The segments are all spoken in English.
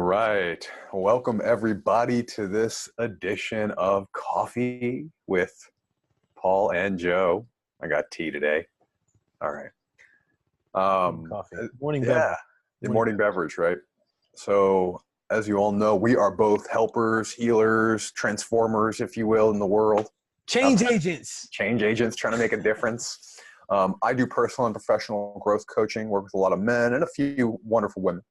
right. Welcome everybody to this edition of Coffee with Paul and Joe. I got tea today. All right. Coffee. Morning Yeah, beverage. the morning beverage, right? So as you all know, we are both helpers, healers, transformers, if you will, in the world. Change agents. Change agents trying to make a difference. I do personal and professional growth coaching, work with a lot of men and a few wonderful women.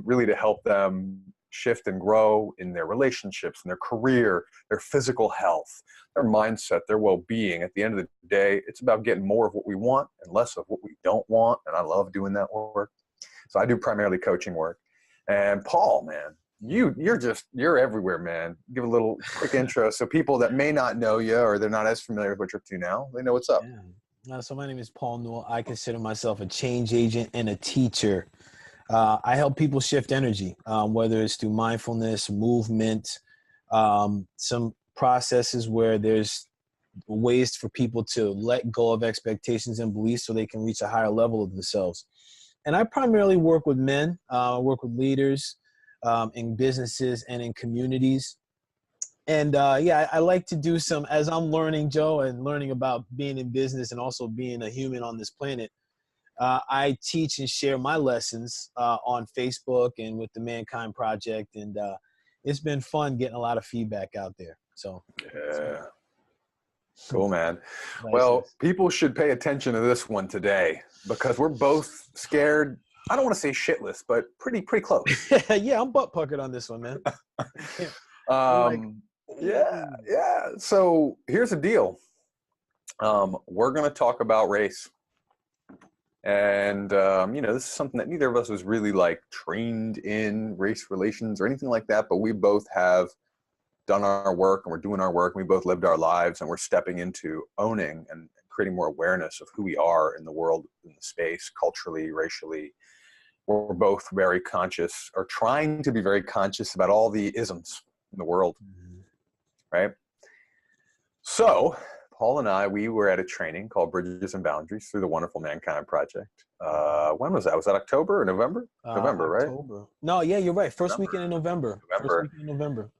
Really to help them shift and grow in their relationships, in their career, their physical health, their mindset, their well-being. At the end of the day, it's about getting more of what we want and less of what we don't want. And I love doing that work. So I do primarily coaching work. And Paul, man, you're everywhere, man. Give a little quick intro so people that may not know you or they're not as familiar with what you're up to now, they know what's up. Yeah. So my name is Paul Newell. I consider myself a change agent and a teacher. I help people shift energy, whether it's through mindfulness, movement, some processes where there's ways for people to let go of expectations and beliefs so they can reach a higher level of themselves. And I primarily work with men, work with leaders in businesses and in communities. And I like to do some, as I'm learning, Joe, and learning about being in business and also being a human on this planet. I teach and share my lessons on Facebook and with the Mankind Project, and it's been fun getting a lot of feedback out there. So yeah, cool, man. Well, people should pay attention to this one today because we're both scared. I don't want to say shitless, but pretty close. Yeah, I'm butt puckered on this one, man. Yeah. So here's the deal. We're going to talk about race. And, this is something that neither of us was really like trained in race relations or anything like that, but we both have done our work and we're doing our work. And we both lived our lives and we're stepping into owning and creating more awareness of who we are in the world, in the space, culturally, racially. We're both very conscious or trying to be very conscious about all the isms in the world, right? So Paul and I, we were at a training called Bridges and Boundaries through the wonderful Mankind Project. When was that? Was that October or November? November, right? October. No, yeah, you're right. First weekend in November. First weekend in November.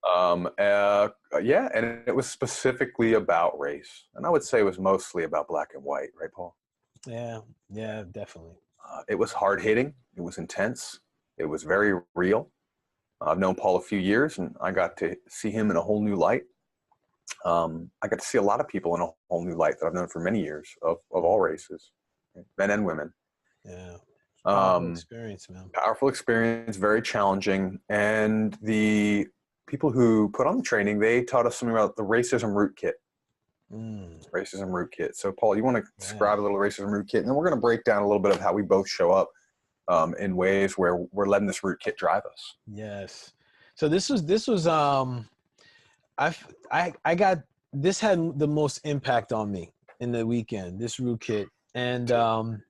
Yeah, and it was specifically about race. And I would say it was mostly about black and white, right, Paul? Yeah, definitely. It was hard-hitting. It was intense. It was very real. I've known Paul a few years, and I got to see him in a whole new light. I got to see a lot of people in a whole new light that I've known for many years of all races, men and women. Yeah. Powerful experience, man. Powerful experience, very challenging. And the people who put on the training, they taught us something about the racism root kit. Racism root kit. So Paul, you want to describe a little racism root kit? And then we're going to break down a little bit of how we both show up in ways where we're letting this root kit drive us. Yes. So this was I got, this had the most impact on me in the weekend, this root kit. And, and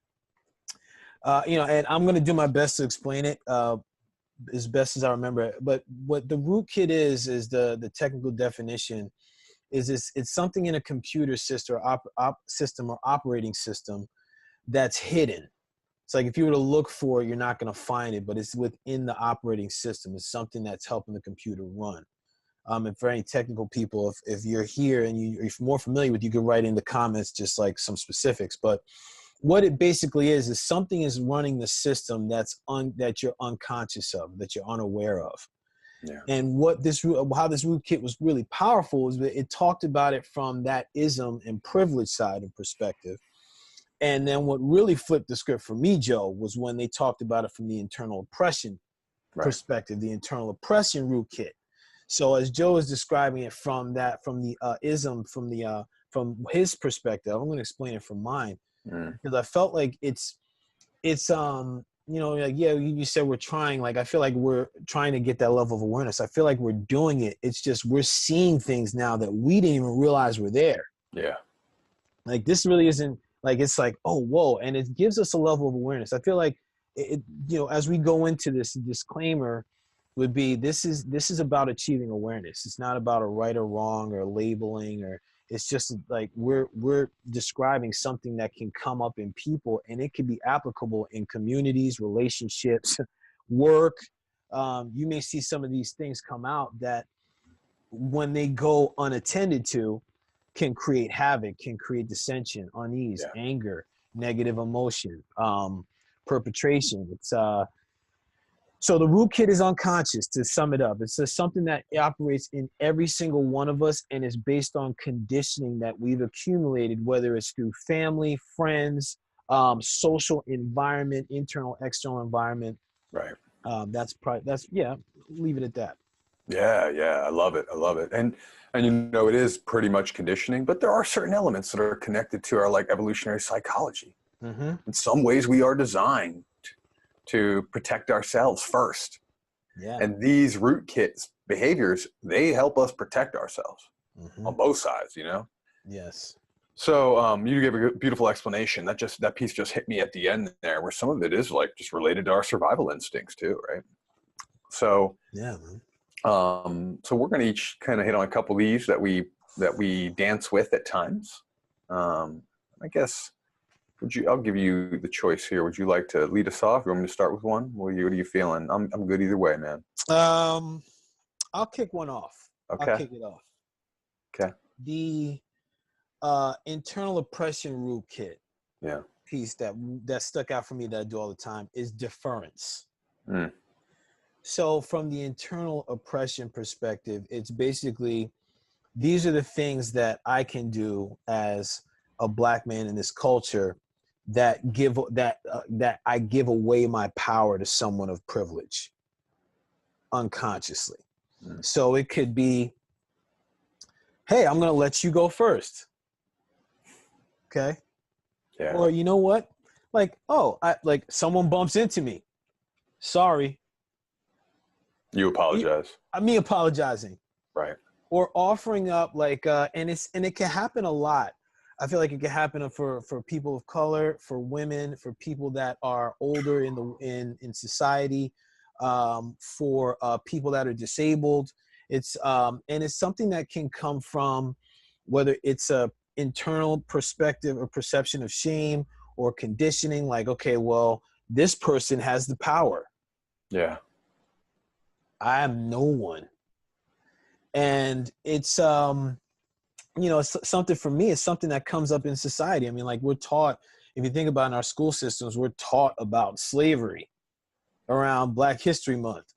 I'm going to do my best to explain it as best as I remember it. But what the root kit is the technical definition is it's something in a computer system or operating system that's hidden. It's like if you were to look for it, you're not going to find it, but it's within the operating system. It's something that's helping the computer run. And for any technical people, if you're here and you're more familiar with, you can write in the comments just like some specifics. But what it basically is something is running the system that you're unconscious of, that you're unaware of. Yeah. And how this root kit was really powerful is that it talked about it from that ism and privilege side of perspective. And then what really flipped the script for me, Joe, was when they talked about it from the internal oppression perspective, the internal oppression root kit. So as Joe is describing it from the ism, from his perspective, I'm going to explain it from mine because I felt like it's you said we're trying, like I feel like we're trying to get that level of awareness. I feel like we're doing it. It's just we're seeing things now that we didn't even realize were there. Yeah. Like this really isn't like, it's like, oh, whoa. And it gives us a level of awareness. I feel like as we go into this, disclaimer would be, this is about achieving awareness. It's not about a right or wrong or labeling, or it's just like we're describing something that can come up in people, and it can be applicable in communities, relationships, work, you may see some of these things come out that when they go unattended to can create havoc, can create dissension, unease, Yeah. anger, negative emotion, perpetration. It's so the rootkit is unconscious, to sum it up. It's just something that operates in every single one of us and is based on conditioning that we've accumulated, whether it's through family, friends, social environment, internal, external environment. Right. Yeah, leave it at that. Yeah, yeah, I love it. I love it. And you know, it is pretty much conditioning, but there are certain elements that are connected to our like evolutionary psychology. Mm-hmm. In some ways, we are designed to protect ourselves first. Yeah. And these rootkit behaviors, they help us protect ourselves Mm-hmm. on both sides, you know? Yes. So you gave a beautiful explanation. That piece just hit me at the end there, where some of it is like just related to our survival instincts too, right? So yeah, man. So we're going to each kind of hit on a couple of these that we dance with at times. I guess I'll give you the choice here. Would you like to lead us off? You want me to start with one? What are you feeling? I'm good either way, man. I'll kick one off. Okay. I'll kick it off. Okay. The internal oppression rootkit piece that stuck out for me that I do all the time is deference. Mm. So from the internal oppression perspective, it's basically, these are the things that I can do as a Black man in this culture that I give away my power to someone of privilege unconsciously. Mm. So it could be, hey, I'm going to let you go first. Okay. Yeah. Or you know what? Like, like someone bumps into me. Sorry. You apologize. Me apologizing. Right. Or offering up like, and it can happen a lot. I feel like it can happen for people of color, for women, for people that are older in society, for people that are disabled. It's and it's something that can come from whether it's a internal perspective or perception of shame or conditioning, like, okay, well, this person has the power. Yeah. I am no one. And it's it's something for me, it's something that comes up in society. I mean, like, we're taught, if you think about in our school systems, we're taught about slavery around Black History Month.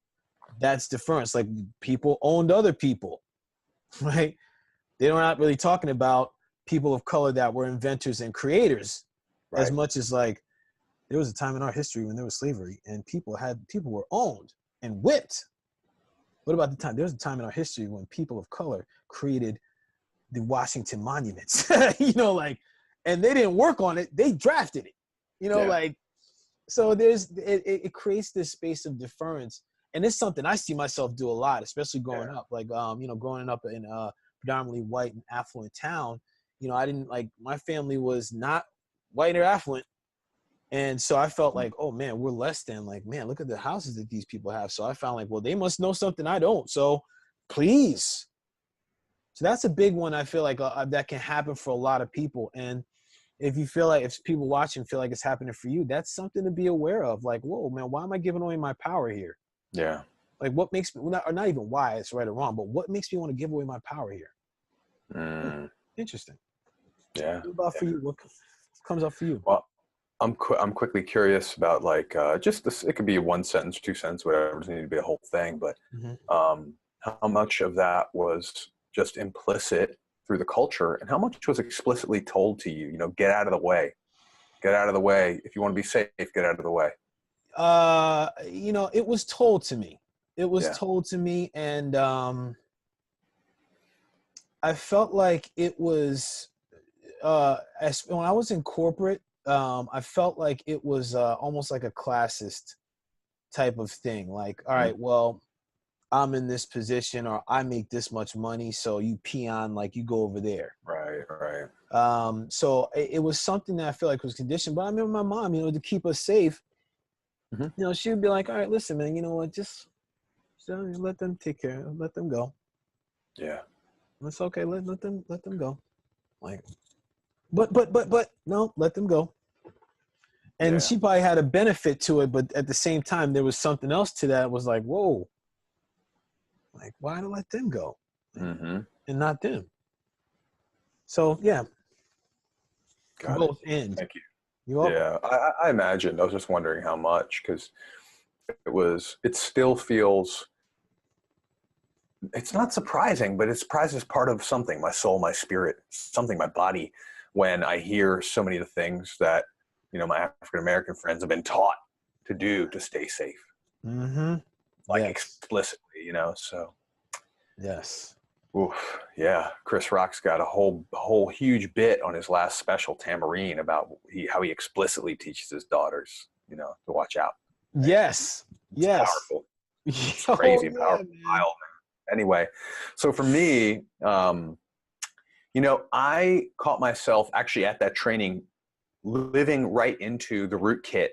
That's deference. Like, people owned other people, right? They're not really talking about people of color that were inventors and creators, right, as much as like there was a time in our history when there was slavery and people were owned and whipped. What about the time? There was a time in our history when people of color created the Washington monuments, like, and they didn't work on it. They drafted it, like, so it creates this space of deference. And it's something I see myself do a lot, especially growing up, like, growing up in a predominantly white and affluent town. I didn't, like, my family was not white or affluent. And so I felt like, oh man, we're less than, like, man, look at the houses that these people have. So I found like, well, they must know something I don't. So please. So that's a big one. I feel like that can happen for a lot of people. And if people watching feel like it's happening for you, that's something to be aware of. Like, whoa, man, why am I giving away my power here? Yeah. Like, what makes me, or not even why it's right or wrong, but what makes me want to give away my power here? Mm. Interesting. Yeah. What about for you? What comes up for you? Well, I'm quickly curious about, like, just this. It could be 1 sentence, 2 sentences, whatever. It doesn't need to be a whole thing. But how much of that was just implicit through the culture, and how much was explicitly told to you? Get out of the way. Get out of the way. If you want to be safe, get out of the way. It was told to me. It was told to me, and I felt like it was. When I was in corporate, I felt like it was almost like a classist type of thing. Like, all right, well, I'm in this position, or I make this much money, so you peon, like, you go over there. Right. So it was something that I feel like was conditioned. But I remember my mom, to keep us safe, she would be like, all right, listen, man, you know what, just let them take care, let them go. Yeah. It's okay, let them go. Like, but no, let them go. And Yeah. she probably had a benefit to it, but at the same time, there was something else to that. Was like, whoa, like why to let them go Mm-hmm. and not them? So yeah, Got it. both end. Thank you. You're welcome. Yeah, I imagined. I was just wondering how much, because it still feels, it's not surprising, but it surprises part of something, my soul, my spirit, something, my body, when I hear so many of the things that, my African American friends have been taught to do to stay safe, Mm-hmm. like Yes. explicitly, so. Yes. Oof, yeah, Chris Rock's got a whole huge bit on his last special, Tamarine, about how he explicitly teaches his daughters, to watch out. Right? Yes. It's Yes. powerful. It's Oh, crazy yeah, powerful. man. Wild, man. Anyway, so for me, I caught myself actually at that training living right into the root kit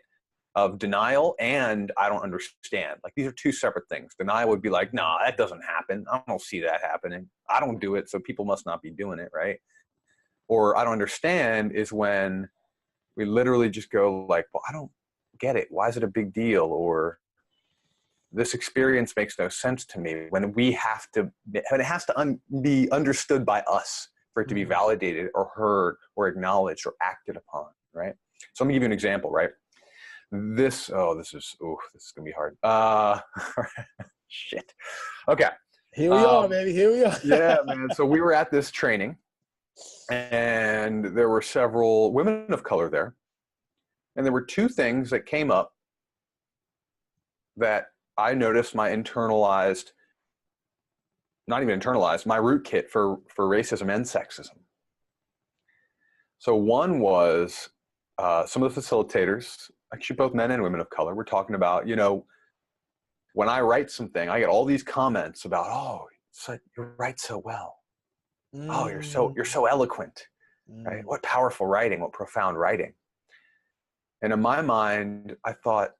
of denial and I don't understand. Like, these are two separate things. Denial would be like, nah, that doesn't happen. I don't see that happening. I don't do it, so people must not be doing it, right? Or I don't understand is when we literally just go like, well, I don't get it. Why is it a big deal? Or this experience makes no sense to me, when it has to be understood by us for it to be validated or heard or acknowledged or acted upon, right? So I'm gonna give you an example, right? This is gonna be hard. Shit. Okay. Here we are, baby. Here we are. Yeah, man. So we were at this training, and there were several women of color there, and there were two things that came up that I noticed my my root kit for racism and sexism. So one was some of the facilitators, actually both men and women of color, were talking about, when I write something, I get all these comments about, oh, you write so well. Oh, you're so eloquent, right? What powerful writing, what profound writing. And in my mind, I thought,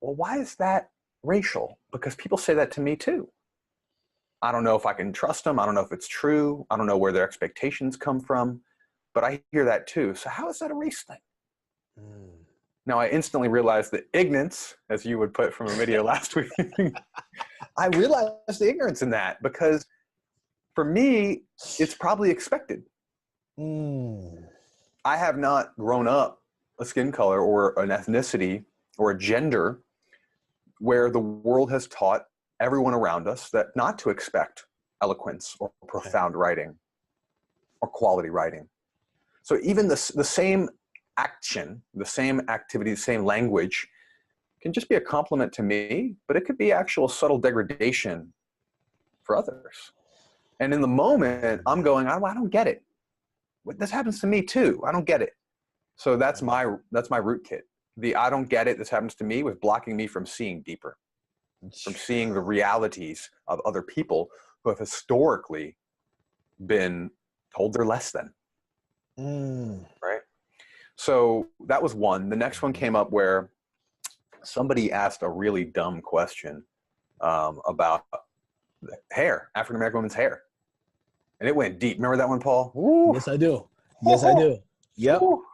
well, why is that racial? Because people say that to me too. I don't know if I can trust them. I don't know if it's true. I don't know where their expectations come from, but I hear that too. So how is that a race thing? Now I instantly realized the ignorance, as you would put from a video last week. I realized the ignorance in that, because for me, it's probably expected. I have not grown up a skin color or an ethnicity or a gender where the world has taught everyone around us that not to expect eloquence or profound writing or quality writing. So even the same action, the same activity, the same language can just be a compliment to me, but it could be actual subtle degradation for others. And in the moment, I'm going, I don't get it. This happens to me too. I don't get it. So that's my root kit. The I don't get it, this happens to me, was blocking me from seeing deeper, from seeing the realities of other people who have historically been told they're less than. Right? So that was one. The next one came up where somebody asked a really dumb question about hair, African American women's hair. And it went deep. Remember that one, Paul? Ooh. Yes, I do. Yes, I do. Yep. Ooh.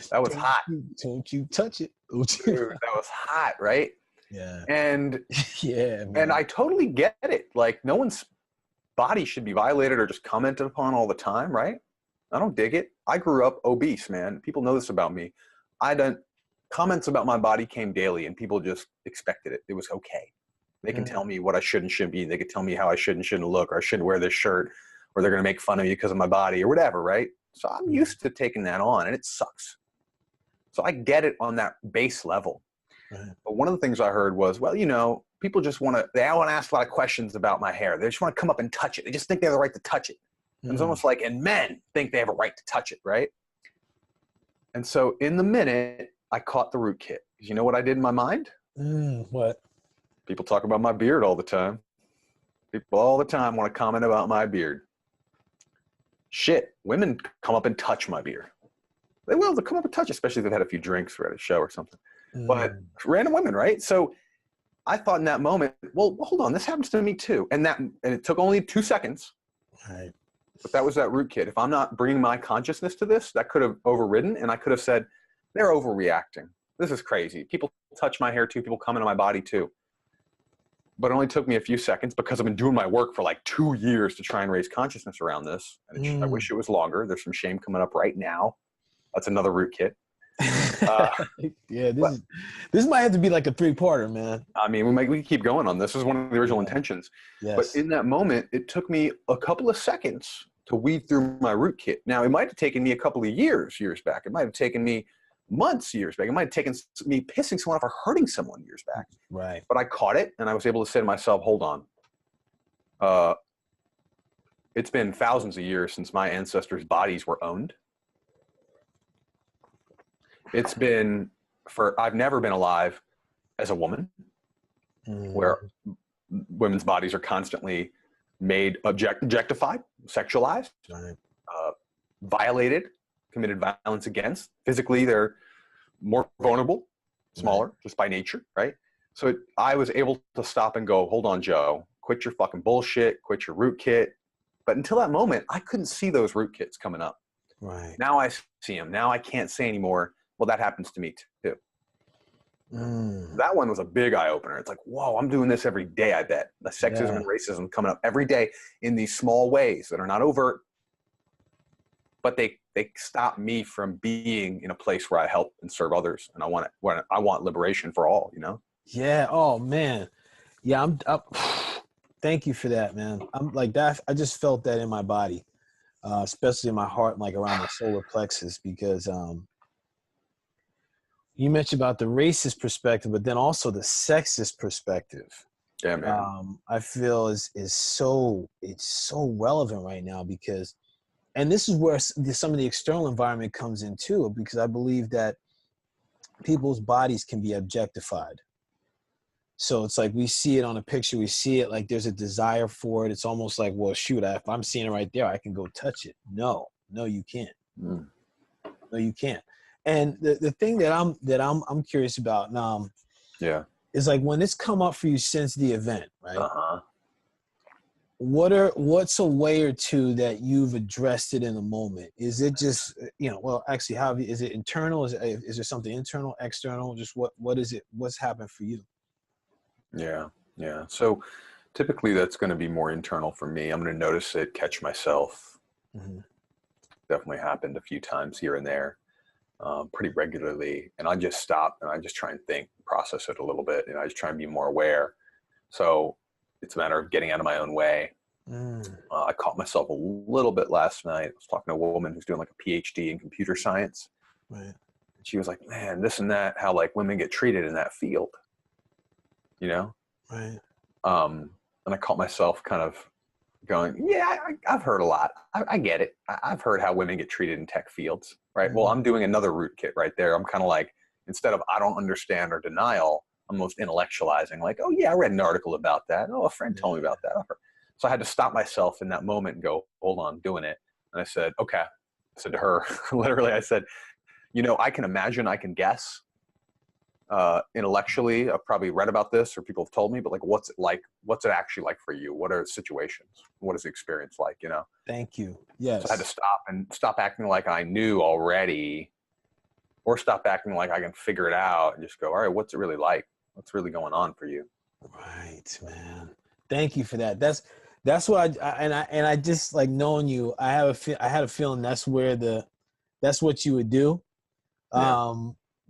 That was hot. Don't you touch it. Dude, that was hot, right? Yeah. And yeah, man. And I totally get it. Like, no one's body should be violated or just commented upon all the time, right? I don't dig it. I grew up obese, man. People know this about me. Comments about my body came daily, and people just expected it. It was okay. They can tell me what I should and shouldn't be. They could tell me how I should and shouldn't look, or I shouldn't wear this shirt, or they're going to make fun of me because of my body or whatever, right? So I'm used to taking that on, and it sucks. So I get it on that base level. Right. But one of the things I heard was, well, people just want to ask a lot of questions about my hair. They just want to come up and touch it. They just think they have the right to touch it. And it's almost like, and men think they have a right to touch it, right? And so in the minute, I caught the root kit. You know what I did in my mind? What? People talk about my beard all the time. People all the time want to comment about my beard. Shit, women come up and touch my beard. They'll come up and touch, especially if they've had a few drinks or at a show or something. But random women, right? So I thought in that moment, well, hold on, this happens to me too. And it took only 2 seconds. Right. But that was that root kit. If I'm not bringing my consciousness to this, that could have overridden, and I could have said, they're overreacting. this is crazy. People touch my hair too. People come into my body too. But it only took me a few seconds because I've been doing my work for like 2 years to try and raise consciousness around this. And I wish it was longer. There's some shame coming up right now. That's another rootkit. Yeah, this might have to be like a 3-parter, man. I mean, we can keep going on this. This is one of the original intentions. Yes. But in that moment, it took me a couple of seconds to weed through my rootkit. Now, it might have taken me a couple of years back. It might have taken me months years back. It might have taken me pissing someone off or hurting someone years back. Right. But I caught it, and I was able to say to myself, hold on. It's been thousands of years since my ancestors' bodies were owned. It's been I've never been alive as a woman, where women's bodies are constantly made objectified, sexualized, Right. Violated, committed violence against. Physically, they're more vulnerable, smaller, just by nature, right? So I was able to stop and go, hold on, Joe, quit your fucking bullshit, quit your rootkit. But until that moment, I couldn't see those rootkits coming up. Right. Now I see them. Now I can't say anymore, well, that happens to me too. That one was a big eye-opener. It's like, whoa, I'm doing this every day, I bet. The sexism and racism coming up every day in these small ways that are not overt, but they stop me from being in a place where I help and serve others. And I want liberation for all, you know? Yeah. Oh, man. Yeah, I'm thank you for that, man. I'm like that. I just felt that in my body, especially in my heart, like around the solar plexus, because you mentioned about the racist perspective, but then also the sexist perspective. Yeah, man. I feel it's so relevant right now because, and this is where some of the external environment comes in too, because I believe that people's bodies can be objectified. So it's like we see it on a picture, we see it like there's a desire for it. It's almost like, well, shoot, if I'm seeing it right there, I can go touch it. No, you can't. No, you can't. And the thing that I'm curious about is like when it's come up for you since the event, right? What's a way or two that you've addressed it in the moment? Is it just, well, actually, is it internal? Is there something internal, external? Just what is it? What's happened for you? Yeah. So typically that's going to be more internal for me. I'm going to notice it, catch myself. Definitely happened a few times here and there, pretty regularly. And I just stop and I just try and think, process it a little bit. And I just try and be more aware. So it's a matter of getting out of my own way. I caught myself a little bit last night. I was talking to a woman who's doing like a PhD in computer science. Right. And she was like, man, this and that, how like women get treated in that field, you know? Right. And I caught myself kind of going, yeah, I've heard a lot. I get it. I've heard how women get treated in tech fields, right? Well, I'm doing another rootkit right there. I'm kind of like, instead of I don't understand or denial, I'm most intellectualizing, like, oh yeah, I read an article about that. Oh, a friend told me about that. So I had to stop myself in that moment and go, hold on, I'm doing it. And I said, okay. I said to her, literally, I said, I can imagine, I can guess. Intellectually, I've probably read about this or people have told me, but like, what's it like? What's it actually like for you? What are situations? What is the experience like, Thank you. Yes. So I had to stop acting like I knew already, or stop acting like I can figure it out and just go, all right, what's it really like? What's really going on for you? Right, man. Thank you for that. That's what I just like knowing you. I had a feeling that's what you would do. Yeah.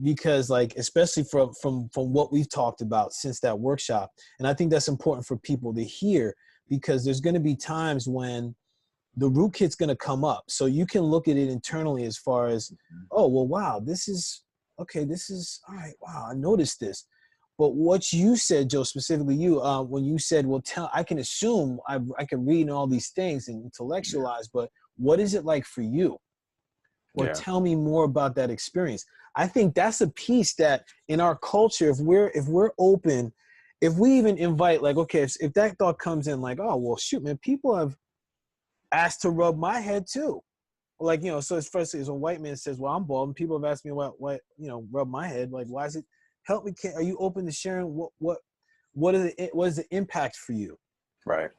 Because like, especially from what we've talked about since that workshop. And I think that's important for people to hear, because there's going to be times when the rootkit's going to come up. So you can look at it internally as far as, oh, well, wow, this is all right. Wow. I noticed this. But what you said, Joe, specifically you, when you said, well, I can assume I can read all these things and intellectualize, but what is it like for you? Or tell me more about that experience. I think that's a piece that in our culture, if we're open, if we even invite, like, okay, if that thought comes in like, oh, well, shoot, man, people have asked to rub my head too. Like, so it's first as a white man says, well, I'm bald, and people have asked me what rub my head. Like, why is it, help me, are you open to sharing what is the impact for you? Right.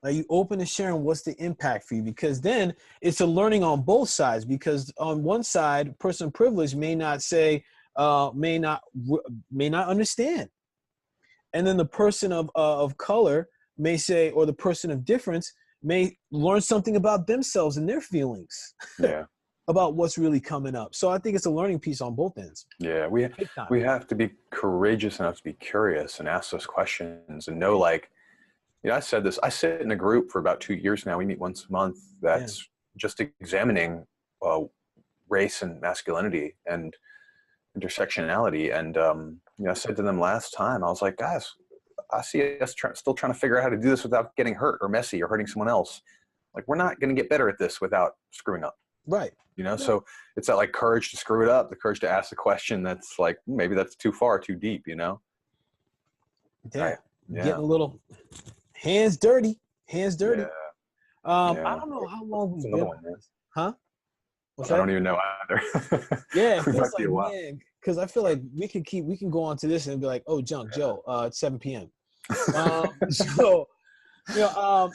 Are you open to sharing what's the impact for you? Because then it's a learning on both sides, because on one side, person of privilege may not say, may not understand. And then the person of color may say, or the person of difference may learn something about themselves and their feelings Yeah. about what's really coming up. So I think it's a learning piece on both ends. Yeah. We have to be courageous enough to be curious and ask those questions and know, like, I said this, I sit in a group for about 2 years now. We meet once a month. That's just examining race and masculinity and intersectionality. And, I said to them last time, I was like, guys, I see us still trying to figure out how to do this without getting hurt or messy or hurting someone else. Like, we're not going to get better at this without screwing up. Right. So it's that, like, courage to screw it up, the courage to ask the question that's like, maybe that's too far, too deep, Yeah. Right. Getting a little hands dirty. Yeah. I don't know how long we've been on this. Huh? I don't even know either. Yeah, it feels like, man, because I feel like we can go on to this and be like, oh, Junk Joe, it's 7 p.m. So, I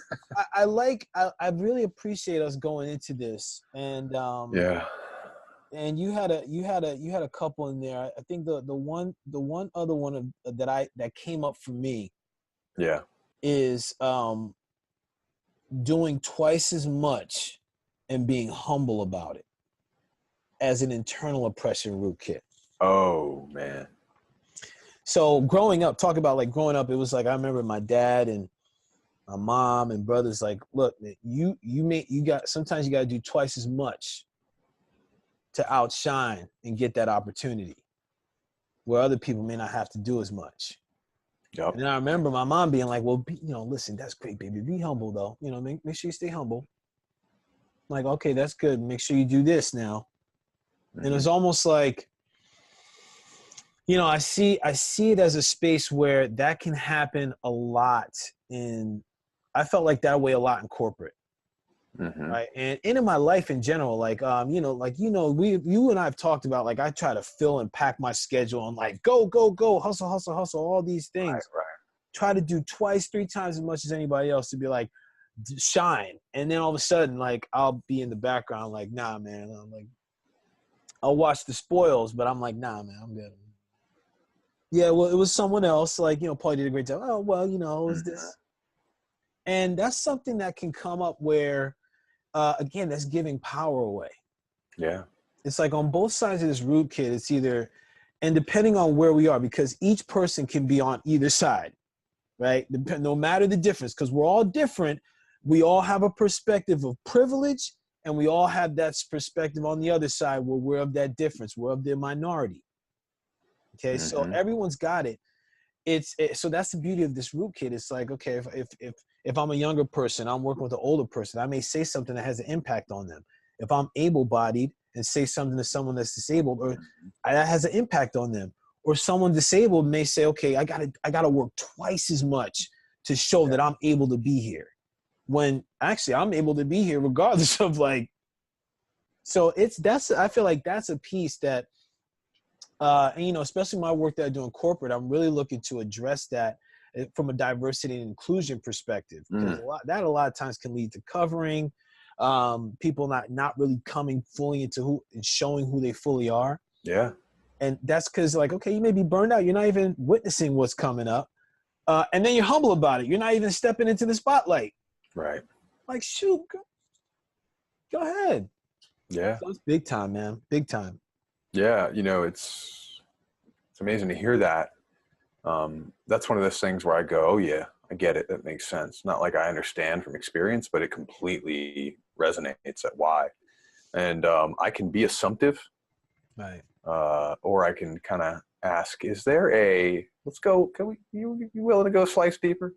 really appreciate us going into this, and and you had a couple in there. I think the one other one that came up for me, is doing twice as much and being humble about it as an internal oppression rootkit. Oh, man. So growing up, talk about like growing up, it was like, I remember my dad and my mom and brothers like, look, man, sometimes you got to do twice as much to outshine and get that opportunity where other people may not have to do as much. Yep. And I remember my mom being like, well, listen, that's great, baby. Be humble though. Make sure you stay humble. I'm like, okay, that's good. Make sure you do this now. And it's almost like, I see it as a space where that can happen a lot I felt like that way a lot in corporate. Right. And in my life in general, like, you and I have talked about, like, I try to fill and pack my schedule and like, go, hustle, all these things. Right. Try to do twice, 3 times as much as anybody else to be like, shine. And then all of a sudden, like, I'll be in the background, like, nah, man. I'm like, I'll watch the spoils, but I'm like, nah, man, I'm good. Yeah, well, it was someone else. Like, Paul did a great job. Oh, well, it was this. And that's something that can come up where, again, that's giving power away. Yeah. It's like on both sides of this rootkit, it's either, and depending on where we are, because each person can be on either side, right? No matter the difference, because we're all different. We all have a perspective of privilege, and we all have that perspective on the other side where we're of that difference. We're of the minority. Okay, so everyone's got it. So that's the beauty of this rootkit. It's like, okay, if I'm a younger person, I'm working with an older person, I may say something that has an impact on them. If I'm able-bodied and say something to someone that's disabled, or that has an impact on them. Or someone disabled may say, okay, I gotta work twice as much to show that I'm able to be here. When actually I'm able to be here regardless of like. So I feel like that's a piece that, and especially my work that I do in corporate, I'm really looking to address that from a diversity and inclusion perspective, because a lot of times can lead to covering, people not really coming fully into and showing who they fully are. Yeah. And that's because, like, okay, you may be burned out. You're not even witnessing what's coming up. And then you're humble about it. You're not even stepping into the spotlight. Right. Like, shoot, go ahead. Yeah. So it's big time, man. Big time. Yeah. It's amazing to hear that. That's one of those things where I go, oh yeah, I get it. That makes sense. Not like I understand from experience, but it completely resonates at why. And I can be assumptive. Right. Or I can kind of ask, is there let's go, you willing to go slice deeper?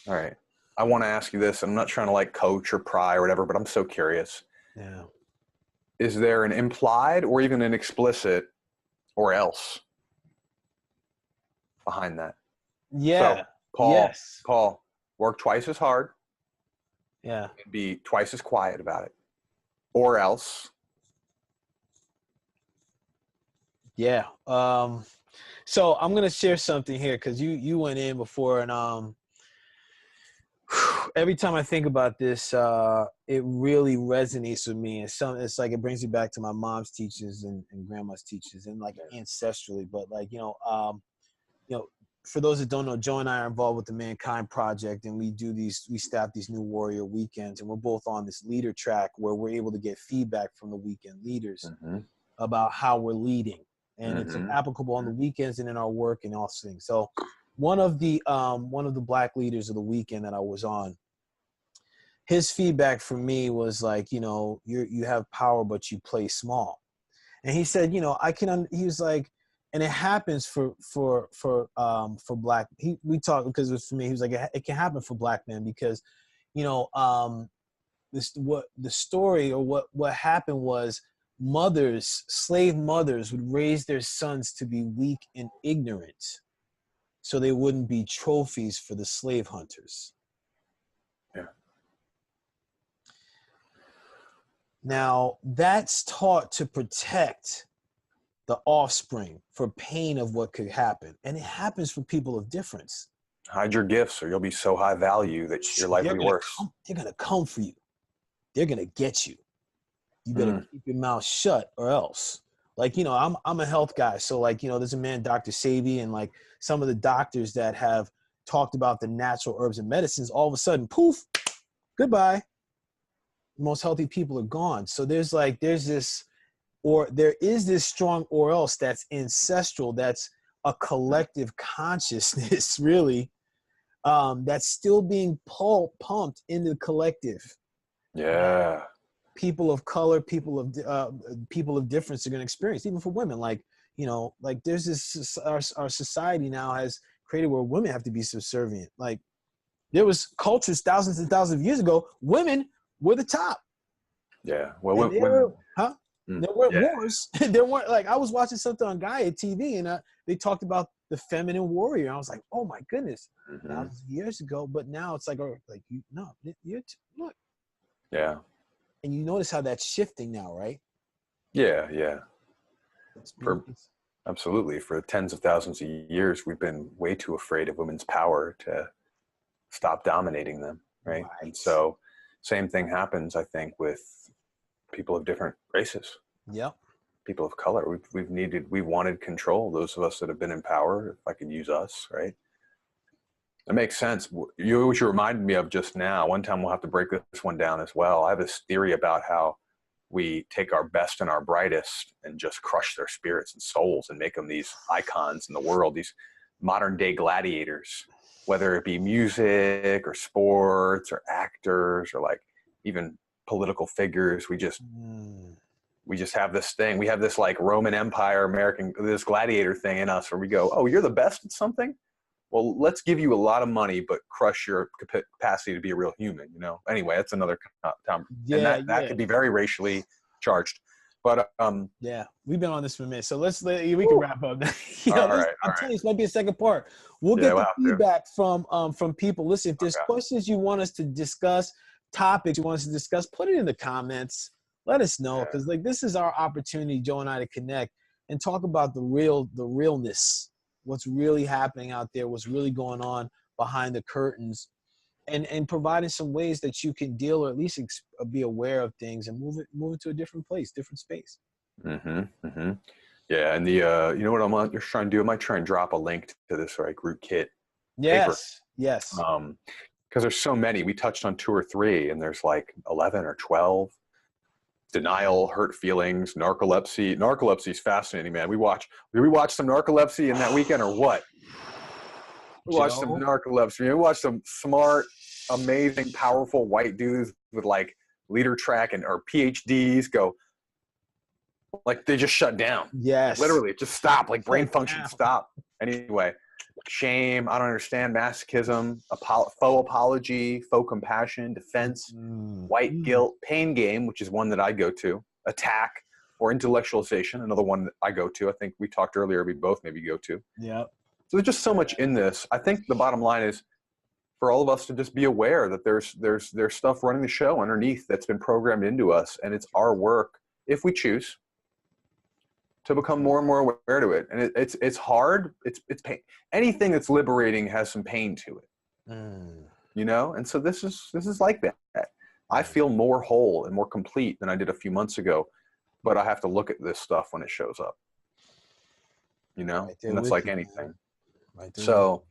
All right. I want to ask you this. I'm not trying to like coach or pry or whatever, but I'm so curious. Yeah. Is there an implied or even an explicit or else behind that? Yeah. So, Paul, work twice as hard. Yeah. And be twice as quiet about it. Or else. Yeah. So I'm gonna share something here because you went in before, and Every time I think about this, it really resonates with me. And it's like it brings me back to my mom's teachers and grandma's teachers, and like ancestrally. But like you know, for those that don't know, Joe and I are involved with the Mankind Project, and we staff these new warrior weekends, and we're both on this leader track where we're able to get feedback from the weekend leaders Mm-hmm. about how we're leading, and it's Mm-hmm. applicable on the weekends and in our work and all things. So one of the black leaders of the weekend that I was on, his feedback for me was like, you have power, but you play small. And he said, he was like, and it happens for black. We talked because it was for me. He was like, it can happen for black men because, what the story or what happened was slave mothers would raise their sons to be weak and ignorant, so they wouldn't be trophies for the slave hunters. Yeah. Now, that's taught to protect the offspring for pain of what could happen. And it happens for people of difference. Hide your gifts or you'll be so high value that your life will be worse. They're going to come for you. They're going to get you. You better keep your mouth shut or else. Like, I'm a health guy. So like, there's a man, Dr. Sebi, and like some of the doctors that have talked about the natural herbs and medicines, all of a sudden, poof, goodbye. Most healthy people are gone. So there is this strong or else that's ancestral, that's a collective consciousness, really, that's still being pumped into the collective. Yeah. People of color, people of difference are going to experience, even for women. Like, like there's this, our society now has created where women have to be subservient. Like there was cultures thousands and thousands of years ago, women were the top. Yeah. Well, women. There weren't wars. There weren't, like, I was watching something on Gaia TV and they talked about the feminine warrior. I was like, oh my goodness, thousands of years ago. But now it's like, look. Yeah. And you notice how that's shifting now, right? Yeah. Yeah. Absolutely. For tens of thousands of years, we've been way too afraid of women's power to stop dominating them. Right. And so same thing happens, I think, with people of different races. Yep. People of color. We wanted control. Those of us that have been in power, if I could use us, right? It makes sense. What you reminded me of just now, one time we'll have to break this one down as well. I have this theory about how we take our best and our brightest and just crush their spirits and souls and make them these icons in the world, these modern day gladiators, whether it be music or sports or actors or like even political figures. We just have this thing. We have this like Roman Empire, this gladiator thing in us where we go, oh, you're the best at something? Well, let's give you a lot of money, but crush your capacity to be a real human, Anyway, that's another time. Yeah, and that could be very racially charged. But yeah, we've been on this for a minute. So we can wrap up. All right. I'm telling you, this might be a second part. We'll get the feedback from people. Listen, if there's questions you want us to discuss, topics you want us to discuss, put it in the comments. Let us know, because like this is our opportunity, Joe and I, to connect and talk about the realness, what's really happening out there, what's really going on behind the curtains, and providing some ways that you can deal or at least be aware of things and move it to a different place, different space. Yeah, and the you know what I'm just trying to do? I might try and drop a link to this like root kit. Yes. Because there's so many. We touched on 2 or 3, and there's like 11 or 12. Denial, hurt feelings, narcolepsy. Narcolepsy is fascinating, man. Did we watch some narcolepsy in that weekend or what? We watched some narcolepsy. We watched some smart, amazing, powerful white dudes with like leader track or PhDs go, like they just shut down. Yes. Literally, just stop. Like brain function stop. Anyway, shame, I don't understand, masochism, faux apology, faux compassion, defense, white guilt, pain game, which is one that I go to, attack, or intellectualization, another one that I go to. I think we talked earlier, we both maybe go to. Yeah. So there's just so much in this. I think the bottom line is for all of us to just be aware that there's stuff running the show underneath that's been programmed into us, and it's our work, if we choose, to become more and more aware to it. And it's hard. It's pain. Anything that's liberating has some pain to it. you know? And so this is like that. I feel more whole and more complete than I did a few months ago, but I have to look at this stuff when it shows up, you know? Right there And that's with like you, man. anything. Right there. So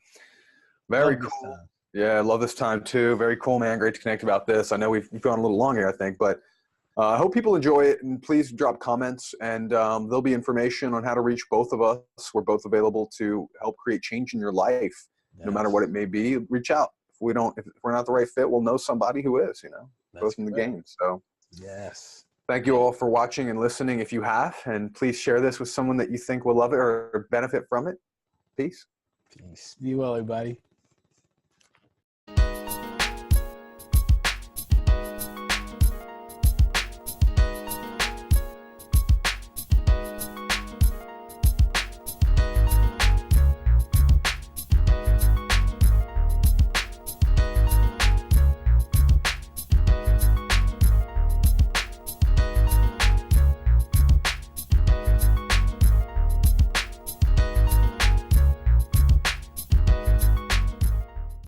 very Love this cool. time. Yeah, I love this time too. Very cool, man. Great to connect about this. I know we've gone a little long here, I think, but I hope people enjoy it, and please drop comments, and there'll be information on how to reach both of us. We're both available to help create change in your life, no matter what it may be. Reach out. If we're not the right fit, we'll know somebody who is, you know, both in the game. So yes. thank you all for watching and listening if you have, and please share this with someone that you think will love it or benefit from it. Peace. Peace. Be well, everybody.